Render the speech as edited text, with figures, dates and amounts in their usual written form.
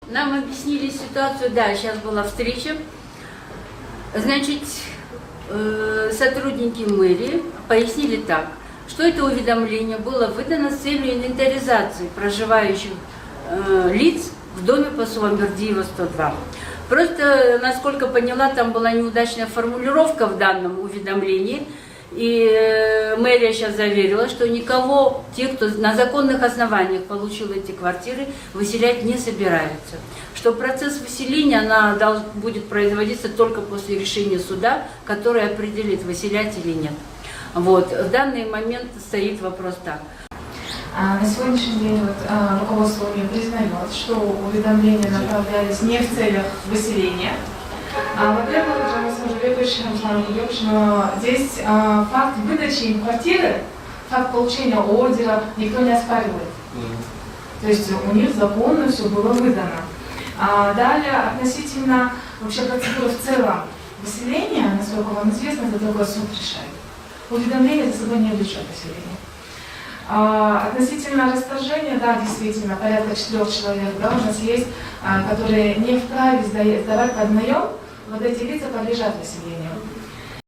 Нам объяснили ситуацию, да, сейчас была встреча. Значит, сотрудники мэрии пояснили так, что это уведомление было выдано с целью инвентаризации проживающих лиц в доме по Сулаймердиева 102. Просто, насколько поняла, там была неудачная формулировка в данном уведомлении, и мэрия сейчас заверила, что никого, те, кто на законных основаниях получил эти квартиры, выселять не собираются. Что процесс выселения будет производиться только после решения суда, который определит, выселять или нет. Вот. В данный момент стоит вопрос так. На сегодняшний день руководство признает, что уведомления направлялись не в целях выселения. Во-первых, здесь факт выдачи им квартиры, факт получения ордера никто не оспаривает. То есть у них законно все было выдано. Далее, относительно вообще процедуры в целом выселения, насколько вам известно, это только суд решает. Уведомление за собой не влечет выселение. Относительно расторжения, да, действительно, порядка 4 человек, да, у нас есть, которые не вправе сдавать под наем, вот эти лица подлежат выселению.